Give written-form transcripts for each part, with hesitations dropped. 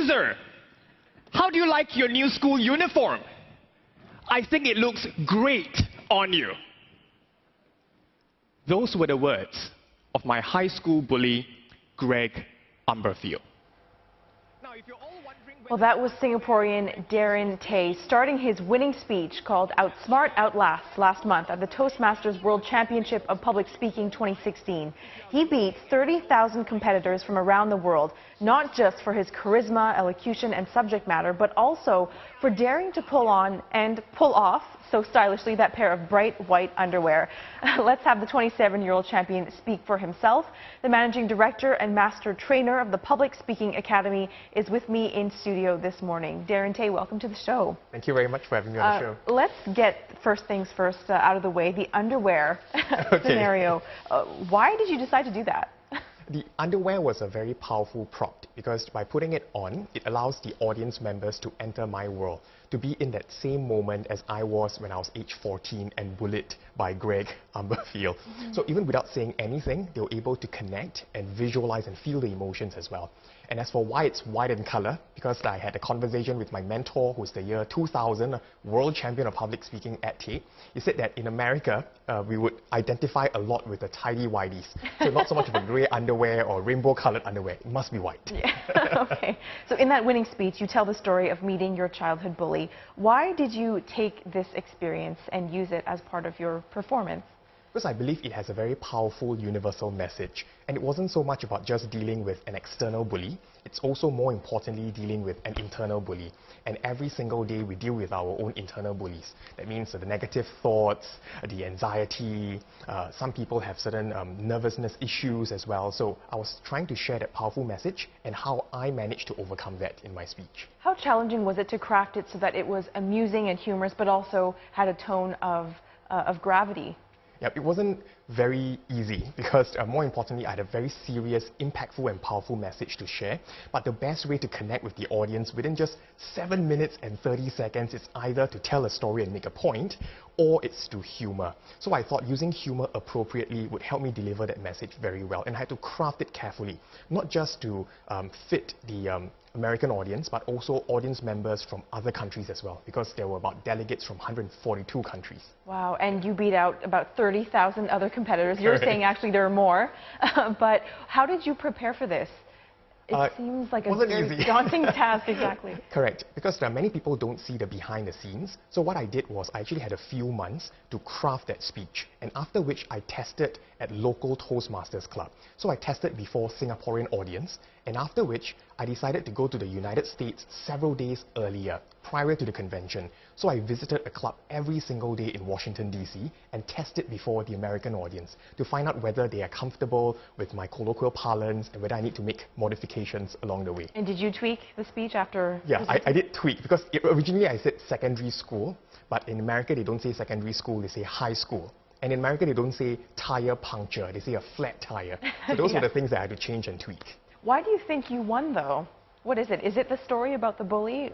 Loser! How do you like your new school uniform? I think it looks great on you. Those were the words of my high school bully, Greg Umberfield. Now, if you're all wondering... Well, that was Singaporean Darren Tay starting his winning speech called Outsmart, Outlast last month at the Toastmasters World Championship of Public Speaking 2016. He beat 30,000 competitors from around the world, not just for his charisma, elocution, and subject matter, but also for daring to pull on and pull off so stylishly that pair of bright white underwear. Let's have the 27-year-old champion speak for himself. The managing director and master trainer of the Public Speaking Academy is with me in studio this morning. Darren Tay, welcome to the show. Thank you very much for having me on the show. Let's get first things first out of the way, the underwear scenario. Why did you decide to do that? The underwear was a very powerful prop because by putting it on, it allows the audience members to enter my world, to be in that same moment as I was when I was age 14 and bullied by Greg Umberfield. So even without saying anything, they were able to connect and visualize and feel the emotions as well. And as for why it's white in color, because I had a conversation with my mentor, who's the year 2000 world champion of public speaking at Tay. He said that in America, we would identify a lot with the tidy whities. So not so much of a grey underwear or rainbow-colored underwear. It must be white. Yeah. Okay. So in that winning speech, you tell the story of meeting your childhood bully. Why did you take this experience and use it as part of your performance? Because I believe it has a very powerful universal message. And it wasn't so much about just dealing with an external bully. It's also more importantly dealing with an internal bully. And every single day we deal with our own internal bullies. That means the negative thoughts, the anxiety, some people have certain nervousness issues as well. So I was trying to share that powerful message and how I managed to overcome that in my speech. How challenging was it to craft it so that it was amusing and humorous, but also had a tone of gravity? Yeah, it wasn't very easy because more importantly, I had a very serious, impactful and powerful message to share. But the best way to connect with the audience within just 7 minutes and 30 seconds is either to tell a story and make a point, or it's to humor. So I thought using humor appropriately would help me deliver that message very well. And I had to craft it carefully, not just to fit the American audience, but also audience members from other countries as well, because there were about delegates from 142 countries. Wow, and you beat out about 30,000 other competitors. You're saying actually there are more. But how did you prepare for this? It seems like a very daunting task, exactly. Correct, because many people don't see the behind the scenes. So what I did was I actually had a few months to craft that speech, and after which I tested at local Toastmasters club. So I tested before Singaporean audience, and after which I decided to go to the United States several days earlier, prior to the convention. So I visited a club every single day in Washington, D.C. and tested before the American audience to find out whether they are comfortable with my colloquial parlance and whether I need to make modifications along the way. And did you tweak the speech after? Yeah, I did tweak because originally I said secondary school, but in America they don't say secondary school, they say high school. And in America they don't say tire puncture, they say a flat tire. So those were the things that I had to change and tweak. Why do you think you won though? What is it? Is it the story about the bully?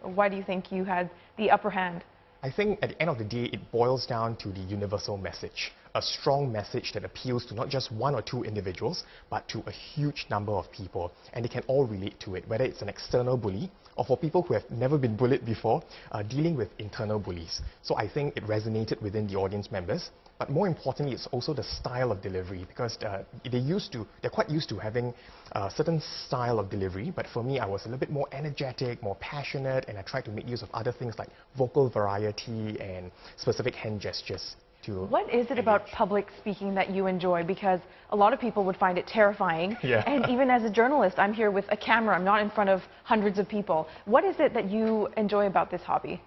Why do you think you had the upper hand? I think at the end of the day, it boils down to the universal message. A strong message that appeals to not just one or two individuals, but to a huge number of people. And they can all relate to it, whether it's an external bully, or for people who have never been bullied before, dealing with internal bullies. So I think it resonated within the audience members. But more importantly, it's also the style of delivery, because they're quite used to having a certain style of delivery. But for me, I was a little bit more energetic, more passionate, and I tried to make use of other things like vocal variety and specific hand gestures. What is it about public speaking that you enjoy? Because a lot of people would find it terrifying. Yeah. And even as a journalist, I'm here with a camera. I'm not in front of hundreds of people. What is it that you enjoy about this hobby?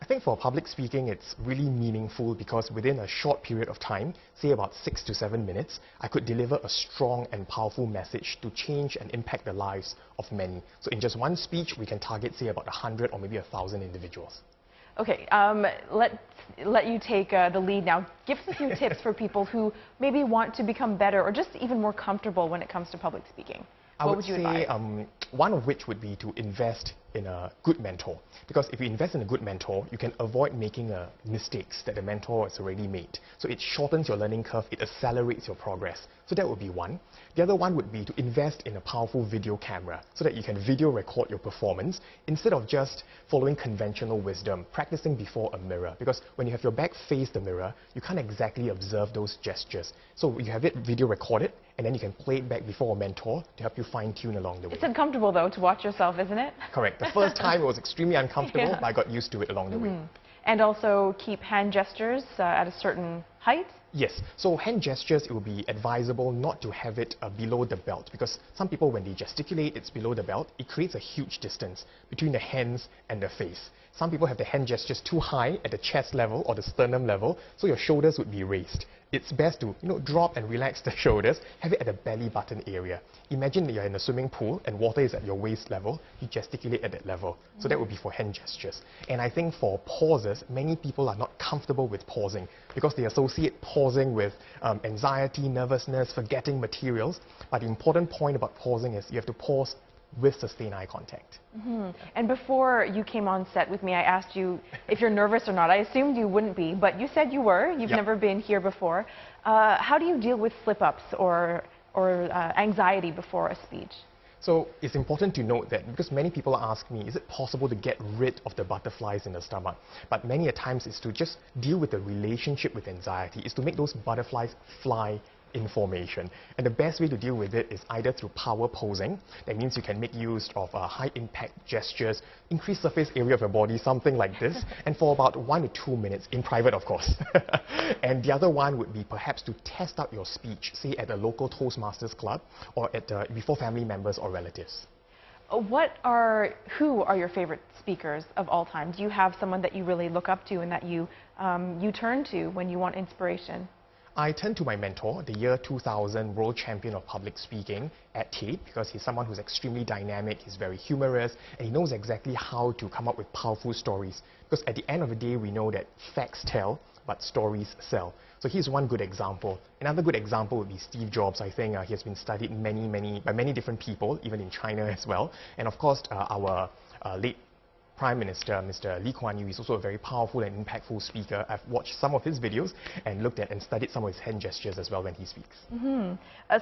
I think for public speaking, it's really meaningful because within a short period of time, say about 6 to 7 minutes, I could deliver a strong and powerful message to change and impact the lives of many. So in just one speech, we can target, say, about 100 or maybe 1,000 individuals. Okay, let you take the lead now. Give us a few tips for people who maybe want to become better or just even more comfortable when it comes to public speaking. What would you advise? One of which would be to invest in a good mentor. Because if you invest in a good mentor, you can avoid making mistakes that the mentor has already made. So it shortens your learning curve, it accelerates your progress. So that would be one. The other one would be to invest in a powerful video camera so that you can video record your performance instead of just following conventional wisdom, practicing before a mirror. Because when you have your back face the mirror, you can't exactly observe those gestures. So you have it video recorded, and then you can play it back before a mentor to help you fine-tune along the way. It's uncomfortable, though, to watch yourself, isn't it? Correct. The first time it was extremely uncomfortable, Yeah. but I got used to it along the way. And also keep hand gestures at a certain height? Yes, so hand gestures, it would be advisable not to have it below the belt, because some people, when they gesticulate, it's below the belt. It creates a huge distance between the hands and the face. Some people have the hand gestures too high at the chest level or the sternum level, so your shoulders would be raised. It's best to drop and relax the shoulders, have it at the belly button area. Imagine that you're in a swimming pool and water is at your waist level, you gesticulate at that level. So that would be for hand gestures. And I think for pauses, many people are not comfortable with pausing because they associate pausing with anxiety, nervousness, forgetting materials. But the important point about pausing is you have to pause with sustained eye contact. And before you came on set with me, I asked you if you're nervous or not. I assumed you wouldn't be, but you said you were. You've never been here before. How do you deal with slip-ups or anxiety before a speech? So it's important to note that because many people ask me, is it possible to get rid of the butterflies in the stomach? But many a times it's to just deal with the relationship with anxiety, is to make those butterflies fly in formation. And the best way to deal with it is either through power posing. That means you can make use of high impact gestures, increase surface area of your body, something like this, and for about 1 to 2 minutes, in private of course. And the other one would be perhaps to test out your speech, say at a local Toastmasters club or at before family members or relatives. Who are your favorite speakers of all time? Do you have someone that you really look up to and that you turn to when you want inspiration? I turn to my mentor, the year 2000 world champion of public speaking at Tay, because he's someone who's extremely dynamic, he's very humorous, and he knows exactly how to come up with powerful stories. Because at the end of the day, we know that facts tell, but stories sell. So he's one good example. Another good example would be Steve Jobs. I think he has been studied by many different people, even in China as well. And of course, our late Prime Minister, Mr. Lee Kuan Yew, is also a very powerful and impactful speaker. I've watched some of his videos and looked at and studied some of his hand gestures as well when he speaks.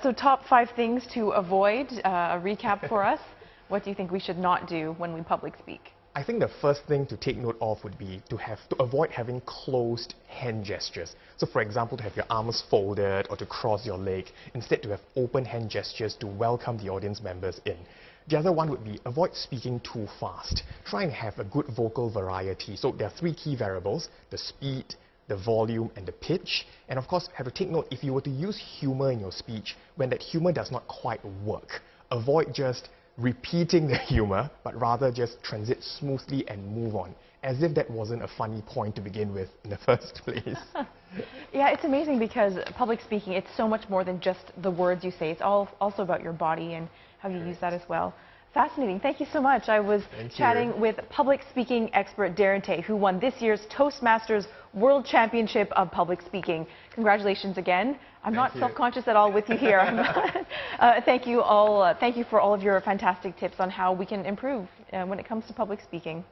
So top 5 things to avoid, a recap for us. What do you think we should not do when we public speak? I think the first thing to take note of would be to avoid having closed hand gestures. So for example, to have your arms folded or to cross your leg, instead to have open hand gestures to welcome the audience members in. The other one would be avoid speaking too fast. Try and have a good vocal variety. So there are 3 key variables: the speed, the volume, and the pitch. And of course, have to take note, if you were to use humor in your speech, when that humor does not quite work, avoid just repeating the humor, but rather just transit smoothly and move on, as if that wasn't a funny point to begin with in the first place. Yeah, it's amazing because public speaking, it's so much more than just the words you say. It's also about your body and how you use that as well. Fascinating. Thank you so much. I was chatting with public speaking expert Darren Tay, who won this year's Toastmasters World Championship of Public Speaking. Congratulations again. I'm not self-conscious at all with you here. Thank you all. Thank you for all of your fantastic tips on how we can improve when it comes to public speaking.